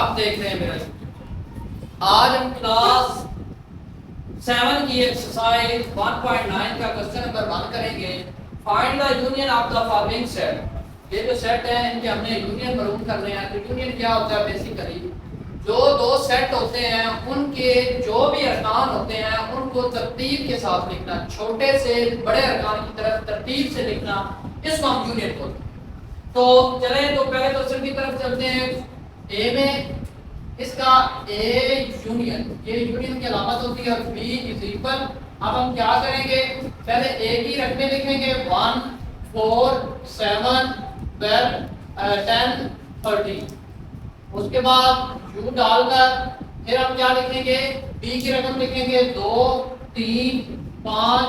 आप देख रहे हैं मेरा। आज हम क्लास 7 की एक्सरसाइज 1.9 का क्वेश्चन नंबर 1 करेंगे। Find the union of the following set. ये जो सेट है इनके हमने यूनियन मालूम करने हैं। तो यूनियन क्या होता है? बेसिकली जो दो सेट होते हैं उनके जो भी अरकान होते हैं उनको तरतीब के साथ लिखना, छोटे से बड़े अरकान की तरफ तरतीब से लिखना, इसको हम यूनियन बोलते हैं। तो चलें तो पहले क्वेश्चन की तरफ चलते हैं। ए में इसका ए यूनियन, ये यूनियन की अलामत होती है और बी इज इक्वल। अब हम क्या करेंगे? पहले ए की रकमें लिखेंगे 1 4 7 12 10 13। उसके बाद यू डालकर फिर हम क्या लिखेंगे? बी की रकम लिखेंगे 2 3 5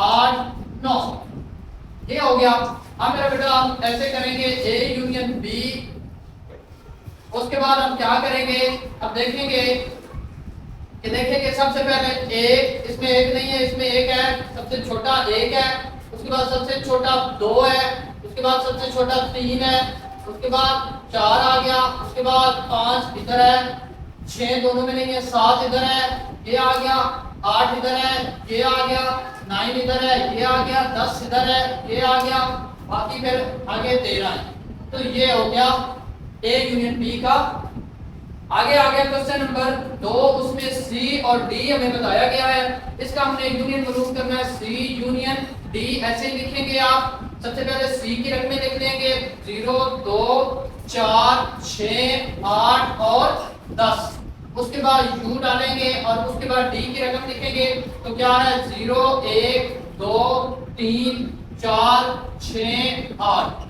8 9। ये हो गया। अब मेरा बेटा हम ऐसे करेंगे ए यूनियन बी। उसके बाद हम क्या करेंगे? अब देखेंगे कि सबसे पहले एक, इसमें एक नहीं है, इसमें एक है, सबसे छोटा एक है। उसके बाद सबसे छोटा 2 है, उसके बाद सबसे छोटा 3 है, उसके बाद 4 आ गया, उसके बाद 5 इधर है, 6 दोनों में नहीं है, 7 इधर है, ये आ गया, 8 इधर है, ये आ गया, 9 इधर है, ये आ गया, 10 इधर है, ये आ गया, बाकी फिर आगे 13 है। तो ये हो गया ए यूनियन बी का। आगे आ गया क्वेश्चन नंबर 2, उसमें सी और डी हमें बताया गया है। इसका हमने यूनियन मालूम करना है। सी यूनियन डी ऐसे लिखेंगे आप। सबसे पहले सी की रकमें लिख लेंगे 0 2 4 6 8 और 10। उसके बाद यू डालेंगे और उसके बाद डी की रकम लिखेंगे। तो क्या है? 0 1 2 3 4 6 8।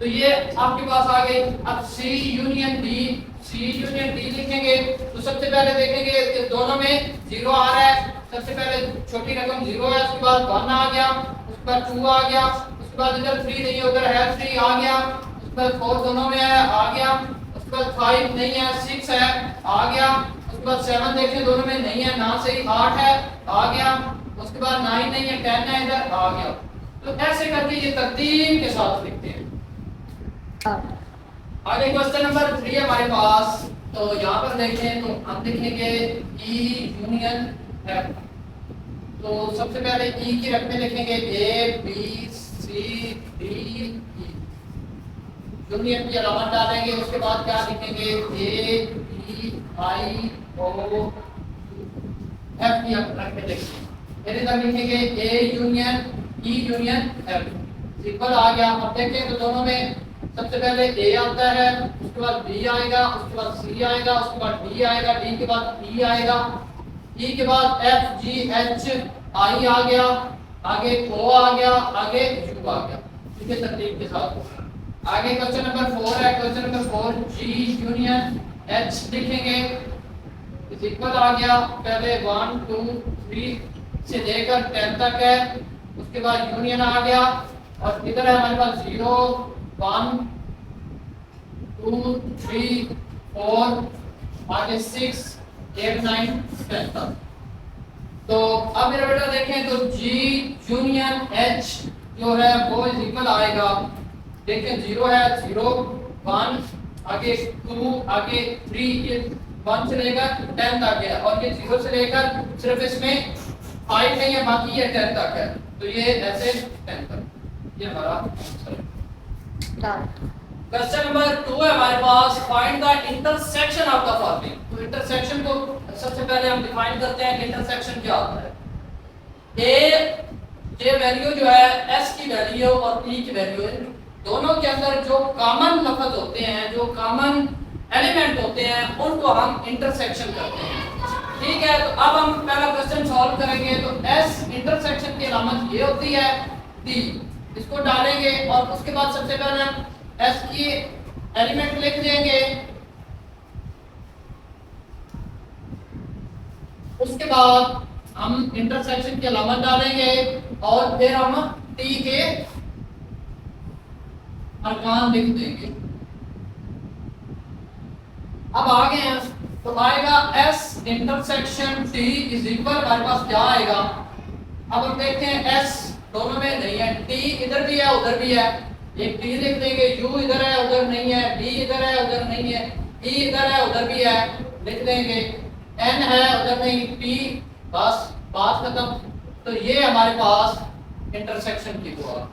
तो ये आपके पास आ गई। अब सी यूनियन डी, सी यूनियन डी लिखेंगे। तो सबसे पहले देखेंगे कि दोनों में 0 आ रहा है। सबसे पहले छोटी रकम 0 है, उसके बाद 1 आ गया, उसके बाद 2 आ गया, उसके बाद इधर 3 नहीं है, उधर है 3 आ गया, उसके बाद 4 दोनों में है आ गया, उसके बाद 5 नहीं है 6 है आ गया, उसके बाद 7 देखें दोनों में नहीं है, ना से 8 है आ गया, उसके बाद 9 नहीं है 10 है इधर आ गया। तो ऐसे करके ये तरतीब के साथ लिखते हैं। आगे क्वेश्चन नंबर 3 हमारे पास। तो यहाँ पर देखें तो हम लिखेंगे ई यूनियन एफ। तो सबसे पहले ई की रकमें लिखेंगे A B C D E. Union की अलामत डालेंगे। उसके बाद क्या लिखेंगे? A B I O F की रकमें लिखेंगे। फिर इधर लिखेंगे A union E union F equal आ गया। अब देखें तो दोनों में सबसे पहले ए आता है, उसके बाद बी आएगा, उसके बाद सी आएगा, उसके बाद डी आएगा, डी के बाद ई आएगा, ई के बाद एफ जी एच आई आ गया, आगे ओ आ गया, आगे यू आ गया। ठीक है, तरतीब के साथ। आगे क्वेश्चन नंबर 4 है। क्वेश्चन नंबर 4 जी यूनियन एच लिखेंगे। इस इक्वल आ गया। पहले 1 2 3 से लेकर 10 तक है। उसके बाद यूनियन आ गया और इधर है हमारे पास 0 1 2 3 4 आगे 6 8 9 10 तक। तो अब मेरा बेटा देखें तो जी यूनियन एच जो है वो इज इक्वल आएगा। देखें 0 है 0 1 आगे 2 आगे 3, ये 1 से लेकर 10 तक है और ये 0 से लेकर सिर्फ इसमें 5 नहीं है, बाकी ये 10 तक है। तो ये ऐसे 10 तक। ये हमारा आंसर है। क्वेश्चन नंबर 2 है हमारे पास। Find the intersection of the following. तो इंटरसेक्शन को सबसे पहले हम डिफाइन करते हैं कि इंटरसेक्शन क्या होता है। ये वैल्यू जो है एस की वैल्यू और पी की वैल्यू है, दोनों के अंदर जो कॉमन लफ्ज होते हैं, जो कॉमन एलिमेंट होते हैं, उनको हम इंटरसेक्शन करते हैं। ठीक है, तो अब हम पहला क्वेश्चन सॉल्व करेंगे। तो एस इंटरसेक्शन की अलामत ये होती है डी। इसको डालेंगे और उसके बाद सबसे पहले हम एस की एलिमेंट लिख देंगे। उसके बाद हम इंटरसेक्शन की अलामत डालेंगे और फिर हम टी के अरकान लिख देंगे। अब आगे हैं तो आएगा S intersection T is equal, हमारे पास क्या आएगा? अब हम देखते हैं एस दोनों में नहीं है, टी इधर भी है उधर भी है, एक टी लिख देंगे, यू इधर है उधर नहीं है, डी इधर है उधर नहीं है, ई इधर है उधर भी है लिख देंगे, एन है उधर नहीं, पी, बस बात खत्म। तो ये हमारे पास इंटरसेक्शन की हुआ,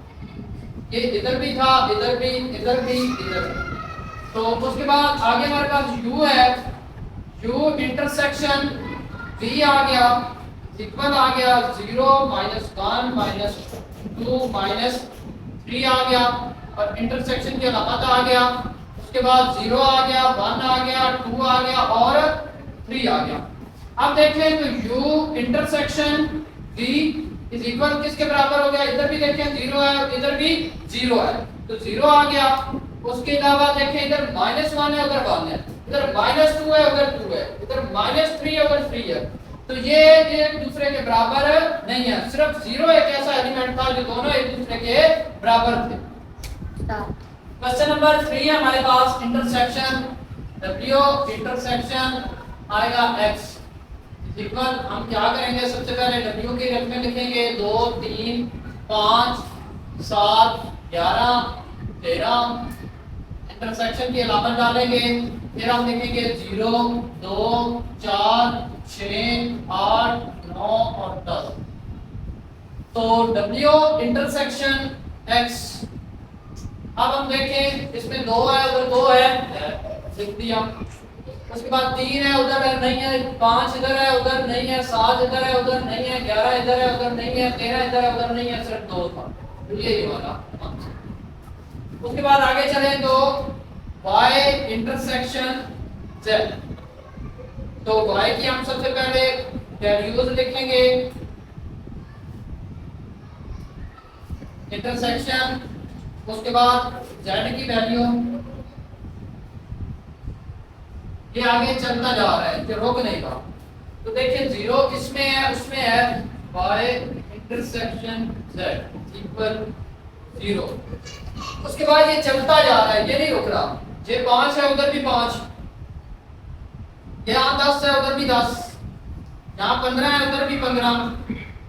ये इधर भी था, इधर भी, इधर भी, इधर भी। तो उसके बाद आगे हमारे पास u है, u इंटरसेक्शन v आ गया, इक्वल आ गया 0 -1 -2 -3 आ गया, और इंटरसेक्शन की अलामत आ गया। उसके बाद 0 आ गया, 1 आ गया, 2 आ गया और 3 आ गया। अब देखें तो u intersection v is equal किसके बराबर हो गया, इधर भी देखें 0 है और इधर भी 0 है, तो 0 आ गया। उसके अलावा देखें इधर -1 है उधर 1 है, इधर -2 है उधर 2 है, इधर -3 है उधर 3 है। तो ये एक दूसरे के बराबर नहीं है, सिर्फ 0 एक ऐसा एलिमेंट था जो दोनों एक दूसरे के बराबर थे। क्वेश्चन नंबर 3 है हमारे पास इंटरसेक्शन W इंटरसेक्शन आएगा x इक्वल, हम क्या करेंगे सबसे पहले W की रकमें लिखेंगे 2 3 5 7 11 13, इंटरसेक्शन की अलामत डालेंगे, फिर हम लिखेंगे 0 2 4 6 8 9 और 10। तो W इंटरसेक्शन x, अब हम देखें इसमें 2 है उधर 2 है लिख दिया। उसके बाद 3 है उधर नहीं है, 5 इधर है उधर नहीं है, 7 इधर है उधर नहीं है, 11 इधर है उधर नहीं है, 13 इधर है उधर नहीं है, सिर्फ 2 था। तो ये वाला। उसके बाद आगे चले तो y इंटरसेक्शन z, तो y की हम सबसे पहले वैल्यूज लिखेंगे, इंटरसेक्शन, उसके बाद z की वैल्यू, ये आगे चलता जा रहा है, ये रुक नहीं रहा। तो देखिए 0 किसमें है, उसमें है y इंटरसेक्शन z इक्वल 0। उसके बाद ये चलता जा रहा है, ये नहीं रुक रहा, ये 5 है उधर भी 5, यहाँ 10 है उधर भी 10, यहाँ 15 है उधर भी 15,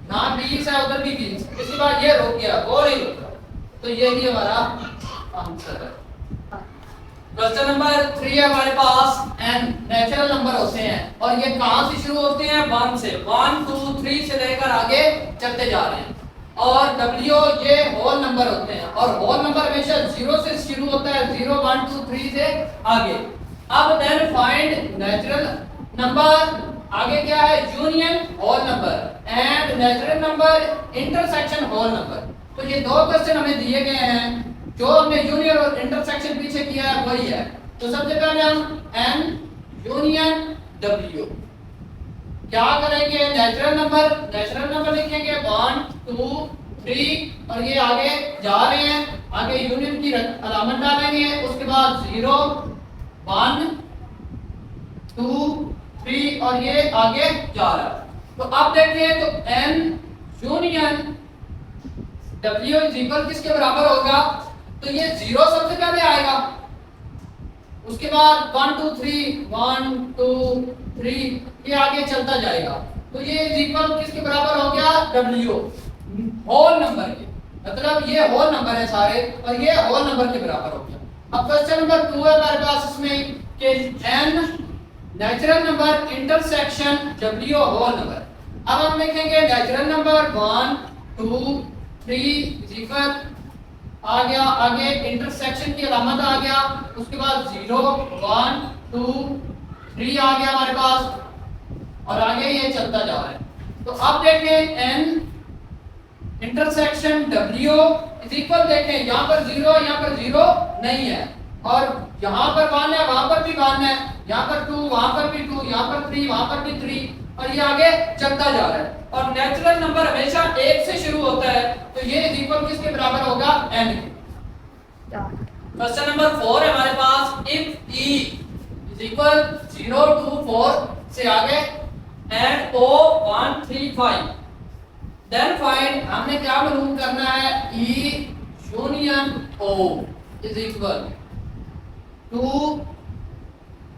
यहाँ 20 है उधर भी 20। इसके बाद ये रुक गया, वो नहीं रुक रहा। तो ये ही हमारा आंसर है। क्वेश्चन नंबर 3 है हमारे पास, n नेचुरल नंबर होते हैं और ये कहां से शुरू होते हैं, 1 से, 1 2 3 से लेकर आगे चलते जा रहे हैं। और w ये होल नंबर होते हैं और होल नंबर हमेशा 0 से शुरू होता है, 0 1 2 3 से आगे। अब देन फाइंड नेचुरल नंबर, आगे क्या है, union whole number and natural number intersection whole number. तो ये दो क्वेश्चन हमें दिए गए हैं, जो हमने यूनियन और इंटरसेक्शन पीछे किया है वही है। तो सबसे पहले हम n यूनियन w क्या करेंगे, नेचुरल नंबर लिखेंगे 1 2 3 और ये आगे जा रहे हैं, आगे यूनियन की अलामत डालेंगे, उसके बाद 0 1 2 3 और ये आगे जा रहा है। तो अब देखिए तो n union w is equal किसके बराबर होगा, तो ये 0 सबसे पहले आएगा, उसके बाद 1 2 3 1 2 3 ये आगे चलता जाएगा। तो ये इज इक्वल किसके बराबर हो गया, w होल नंबर के, मतलब ये होल नंबर है सारे और ये होल नंबर के बराबर हो गया। अब क्वेश्चन नंबर 2 है हमारे पास इसमें कि n natural number intersection w whole number. अब हम लिखेंगे नेचुरल नंबर 1 2 3 इज इक्वल, आ गया आगे इंटरसेक्शन की अलामत आ गया, उसके बाद 0 1 2 3 आ गया हमारे पास और आगे ये चलता जा रहा है। तो अब देखें n intersection w is equal, देखें यहाँ पर 0 यहाँ पर 0 नहीं है और यहाँ पर 1 है वहां पर भी 1 है, यहाँ पर 2 वहां पर भी 2, यहाँ पर 3 वहां पर भी 3 और ये आगे चलता जा रहा है। और नेचुरल नंबर हमेशा 1 से शुरू होता है, तो ये इज इक्वल किसके बराबर होगा, n के। क्वेश्चन नंबर 4 है हमारे पास, इफ e इज इक्वल 0 2 4 से आगे एंड o 1 3 5, देन फाइंड, हमने क्या मालूम करना है, e union o is equal 2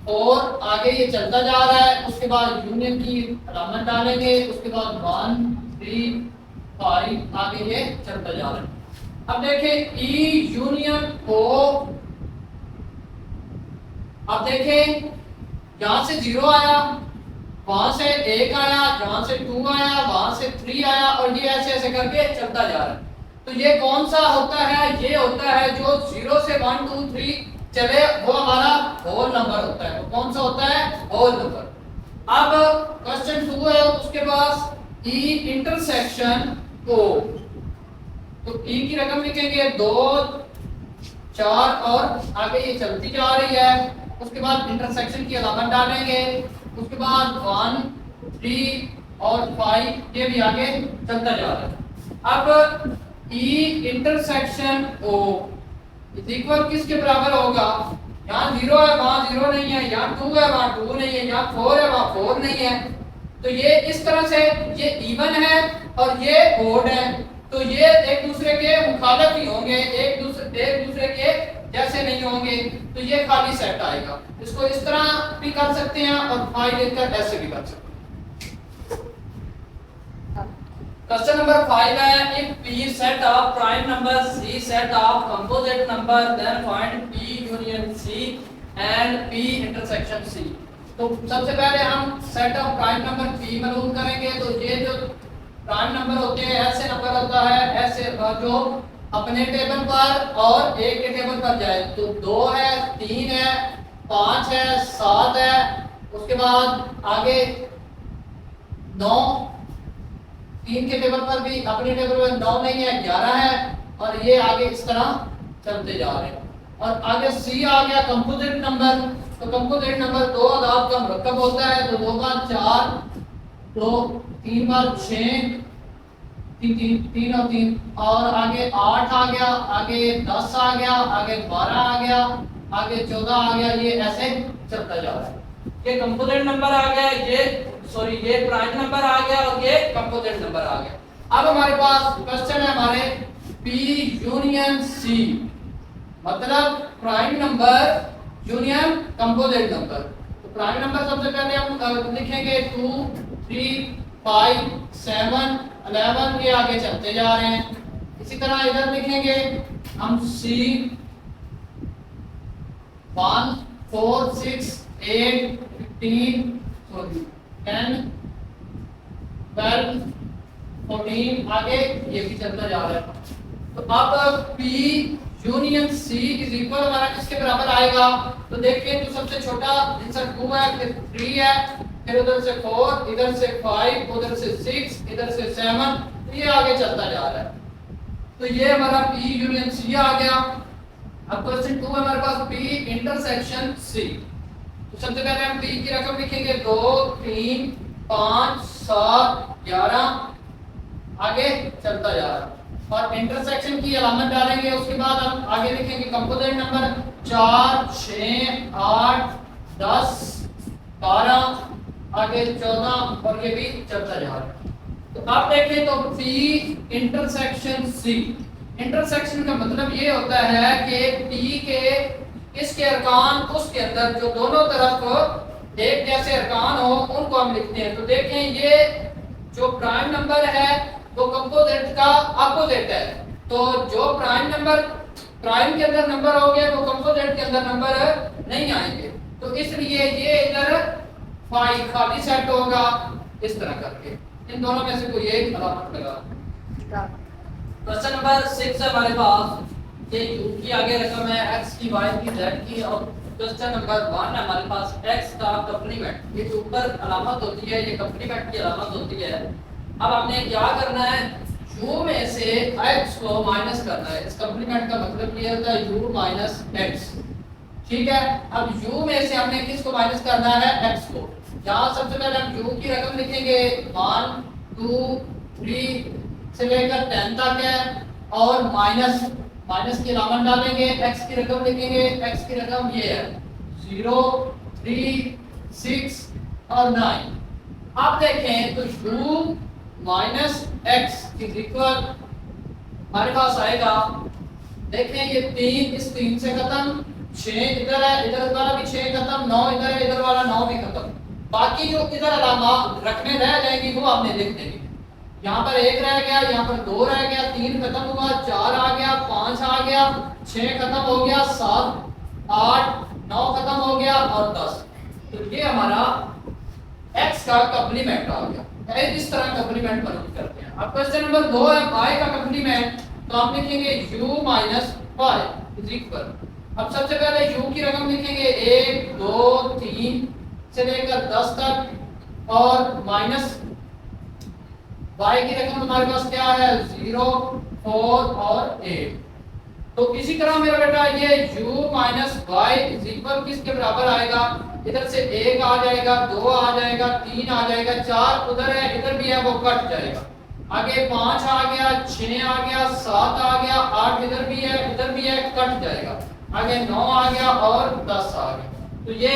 4 आगे ये चलता जा रहा है, उसके बाद यूनियन की अलामत डालेंगे, उसके बाद 1 3 5 आगे ये चलता जा रहा है। अब देखें e यूनियन o अब देखें यहां से 0 आया, वहां से 1 आया, यहां से 2 आया, वहां से 3 आया और ये ऐसे ऐसे करके चलता जा रहा है। तो ये कौन सा होता है? ये होता है जो 0 से 1 2 3 चले, वो हमारा होल नंबर होता है। वो कौन सा होता है? Whole number. अब क्वेश्चन 2 है उसके पास E इंटरसेक्शन O। तो E की रकम लिखेंगे 2 4 और आगे ये चलती जा रही है। उसके बाद इंटरसेक्शन की अलामत डालेंगे। उसके बाद 1 3 और 5 ये भी आगे चलता जा रहा है। अब E intersection O is equal किसके बराबर होगा? यहाँ 0 है, वहां 0 नहीं है, यहाँ 2 है, वहां 2 नहीं है, यहाँ 4 है, वहां 4 नहीं है। तो ये इस तरह से ये इवन है और ये ओड है। तो ये एक दूसरे के मुखालिफ ही होंगे, एक दूसरे के जैसे नहीं होंगे। तो ये खाली सेट आएगा। इसको इस तरह भी कर सकते हैं और 5 लेकर ऐसे भी कर सकते हैं। क्वेश्चन नंबर 5 है if P set of prime number C set of composite number then find P union C and P intersection C। तो सबसे पहले हम set of prime number P मालूम करेंगे। तो ये जो प्राइम नंबर होते हैं ऐसे नंबर होता है, ऐसे जो अपने टेबल पर और एक के टेबल पर जाए। तो 2 है, 3 है, 5 है, 7 है, उसके बाद आगे 9, 3 के टेबल पर भी अपने टेबल पर 9 नहीं है, 11 है और ये आगे इस तरह चलते जा रहे हैं। और आगे C आ गया कंपोजिट नंबर। तो कंपोजिट नंबर 2 अदाद का मुरक्कब होता है। तो 2 बार 4, 2 3 बार 6, 3 और 3 और आगे 8 आ गया, आगे 10 आ गया, आगे 12 आ गया, आगे 14 आ गया। ये ऐसे चलता जा रहा है। ये कंपोजिट नंबर आ गया, ये प्राइम नंबर आ गया और ये कंपोजिट नंबर आ गया। अब हमारे पास क्वेश्चन है हमारे P यूनियन C, मतलब prime number union composite number. तो प्राइम नंबर सबसे पहले हम लिखेंगे 2 3 5 7 11, ये आगे चलते जा रहे हैं। इसी तरह इधर लिखेंगे हम C 1 4 6 8 15 10 12 14 आगे ये भी चलता जा रहा है। तो अब P union C is equal हमारा किसके बराबर आएगा? तो देखिए तो सबसे छोटा आंसर 2 है, फिर 3 है, फिर उधर से 4, इधर से 5, उधर से 6, इधर से 7, तो ये आगे चलता जा रहा है। तो ये हमारा P यूनियन C आ गया। अब क्वेश्चन 2 है हमारे पास P इंटरसेक्शन C। तो सबसे पहले हम P की रकम लिखेंगे 2 3 5 7 11 आगे चलता जा रहा है और इंटरसेक्शन की अलामत डालेंगे। उसके बाद हम आगे लिखेंगे कंपोजिट नंबर 4 6 8 10 12 आगे 14 और ये भी चलता जा रहा है। तो आप देखें तो P इंटरसेक्शन C, इंटरसेक्शन का मतलब ये होता है कि P के इसके अरकान उसके अंदर जो दोनों तरफ एक जैसे अरकान हो उनको हम लिखते हैं। तो देखें ये जो प्राइम नंबर है वो कंपोजिट का अपोजिट है। तो जो प्राइम नंबर प्राइम के अंदर नंबर होंगे वो कंपोजिट के अंदर नंबर नहीं आएंगे। तो इसलिए ये इधर 5 खाली सेट होगा इस तरह करके। इन दोनों में से कोई एक अलामत लगा। क्वेश्चन नंबर 6 है हमारे पास। ये u की आगे रकम है x की, y की, z की और क्वेश्चन नंबर 1 है हमारे पास x का कंप्लीमेंट। ये जो ऊपर अलामत होती है ये कंप्लीमेंट की अलामत होती है। अब आपने क्या करना है, u में से x को माइनस करना है। इस कंप्लीमेंट का मतलब ये होता है u माइनस x। ठीक है, अब u में से हमने किसको माइनस करना है? x को। यहाँ सबसे पहले हम u की रकम लिखेंगे 1 2 3 से लेकर 10 तक है और माइनस की अलामत डालेंगे। x की रकम लिखेंगे, x की रकम ये है 0 3 6 और 9। आप देखें तो u minus x is equal हमारे पास आएगा। देखें ये 3 इस 3 से खत्म, 6 इधर है, इधर वाला भी 6 खत्म, 9 इधर है, इधर वाला 9 भी खत्म। बाकी जो इधर अलामा रखने रह जाएंगी वो आपने लिख देंगे। यहाँ पर 1 रह गया, यहाँ पर 2 रह गया, 3 खत्म हुआ, 4 आ गया, 5 आ गया, 6 खत्म हो गया, 7 8 9 खत्म हो गया और 10, तो ये हमारा x का कॉम्प्लीमेंट आ गया। इस तरह कॉम्प्लीमेंट बनती करते हैं। अब क्वेश्चन नंबर 2 है y का कॉम्प्लीमेंट, तो हम लिखेंगे u minus y is equal, अब सबसे पहले u की रकम लिखेंगे 1 2 3 से लेकर 10 तक और माइनस y की रकम हमारे पास क्या है 0 4 और 8। तो इसी तरह मेरा बेटा ये u minus y is equal किसके बराबर आएगा, इधर से 1 आ जाएगा, 2 आ जाएगा, 3 आ जाएगा, 4 उधर है इधर भी है वो कट जाएगा, आगे 5 आ गया, 6 आ गया, 7 आ गया, 8 इधर भी है कट जाएगा, आगे 9 आ गया और 10 आ गया। तो ये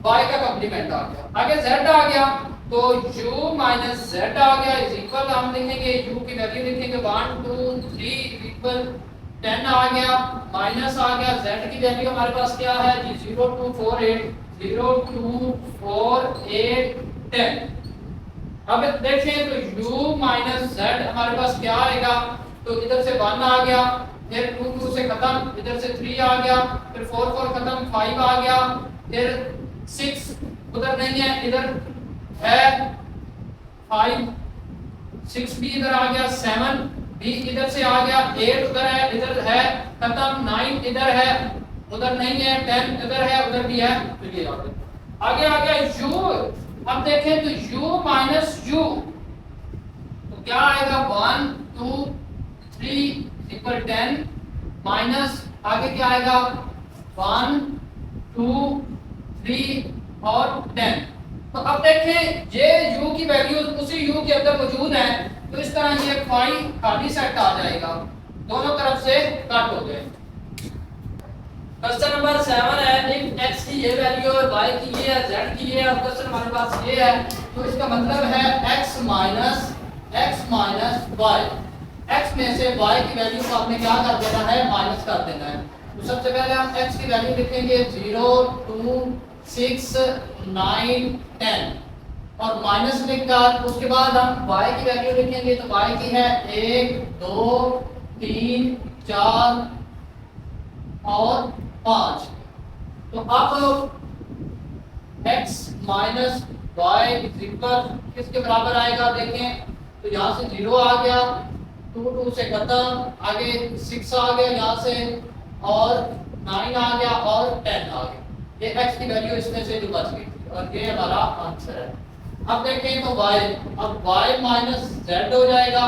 y का कॉम्प्लीमेंट आ गया। आगे z आ गया, तो u माइनस z आ गया इज इक्वल, हम लिखेंगे u की वैल्यू लिखेंगे 1 2 3 इक्वल 10 आ गया, माइनस आ गया, z की वैल्यू हमारे पास क्या है जी 0 2 4 8 0 2 4 8 10। अब देखें तो u माइनस z हमारे पास क्या आएगा, तो इधर से 1 आ गया, फिर 2 2 से खत्म, इधर से 3 आ गया, फिर 4 4 खत्म, 5 आ गया, फिर 6 उधर नहीं है इधर है 5 6 भी इधर आ गया, 7 भी इधर से आ गया, 8 उधर है इधर है खत्म, 9 इधर है उधर नहीं है, 10 इधर है उधर भी है, तो ये आगे आ गया u। अब देखें तो u माइनस u तो क्या आएगा 1 2 3 इक्वल 10 माइनस आगे क्या आएगा 1 2 3 और 10। तो अब देखें ये u की वैल्यू उसी u के अंदर मौजूद है, तो इस तरह ये फाई खाली सेट आ जाएगा, दोनों तरफ से कट हो गए। क्वेश्चन नंबर 7 है, इफ x की ये वैल्यू है, y की ये है, z की ये है, और क्वेश्चन हमारे पास ये है, तो इसका मतलब है x माइनस y, x में से y की वैल्यू को आपने क्या कर देना है माइनस कर देना है। तो सबसे पहले हम x की वैल्यू लिखेंगे 0 2 6 9 10 और माइनस लिखकर उसके बाद हम y की वैल्यू लिखेंगे, तो y की है 1 2 3 4 और 5। तो अब x minus y is equal किसके बराबर आएगा, देखें तो यहाँ से 0 आ गया, 2 2 से खत्म, आगे 6 आ गया यहाँ से और 9 आ गया और 10 आ गया, ये x की वैल्यू इसमें से जो बच गई थी और ये हमारा आंसर है। अब देखें तो y, अब y माइनस z हो जाएगा,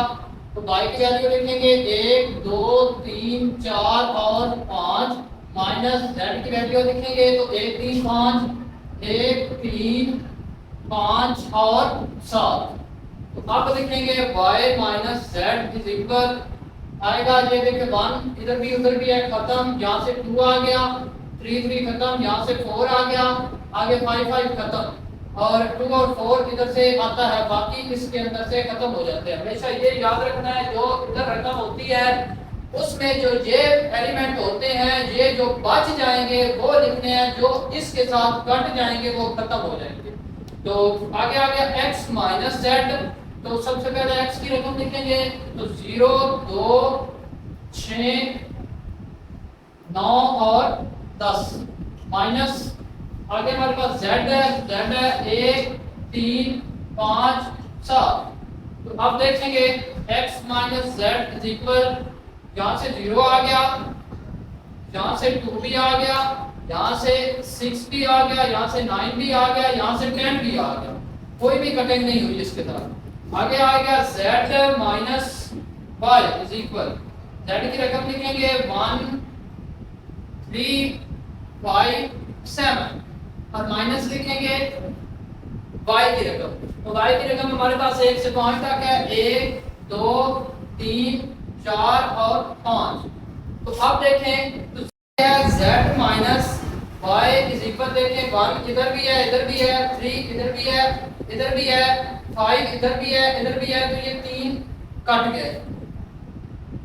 तो y की वैल्यू लिखेंगे 1 2 3 4 और 5 माइनस z की वैल्यू लिखेंगे तो 1 3 5 1 3 5 और 7। तो अब लिखेंगे y minus z is equal आएगा, ये देखिए 1 इधर भी उधर भी है खत्म, यहाँ से 2 आ गया, 3 3 खत्म, यहाँ से 4 आ गया, आगे 5 5 खत्म और 2 और 4 इधर से आता है, बाकी इसके अंदर से खत्म हो जाते हैं। हमेशा ये याद रखना है जो इधर रकम होती है उसमें जो ये एलिमेंट होते हैं ये जो बच जाएंगे वो लिखने हैं, जो इसके साथ कट जाएंगे वो खत्म हो जाएंगे। तो आगे आ गया x माइनस जेड, तो सबसे पहले x की रकम लिखेंगे तो 0 2 6 9 और 10 माइनस आगे हमारे पास z है 1 3 5 7। तो अब देखेंगे x minus Z is equal, यहाँ से 0 आ गया, यहाँ से 2 भी आ गया, यहाँ से 6 भी आ गया, यहाँ से 9 भी आ गया, यहाँ से 10 भी आ गया, कोई भी कटिंग नहीं हुई इसके तरफ। आगे आ गया z minus y is equal, z की रकम लिखेंगे 1 3 5 7 और माइनस लिखेंगे y की रकम, तो y की रकम हमारे पास 1 से 5 तक है, 1 2 3 4 और 5। तो अब देखें तो z minus y is equal, देखें 1 इधर भी है इधर भी है, 3 इधर भी है इधर भी है, 5 इधर भी है इधर भी है, तो ये 3 कट गए,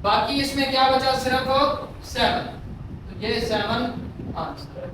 बाकी इसमें क्या बचा सिर्फ 7, तो ये 7 आंसर है।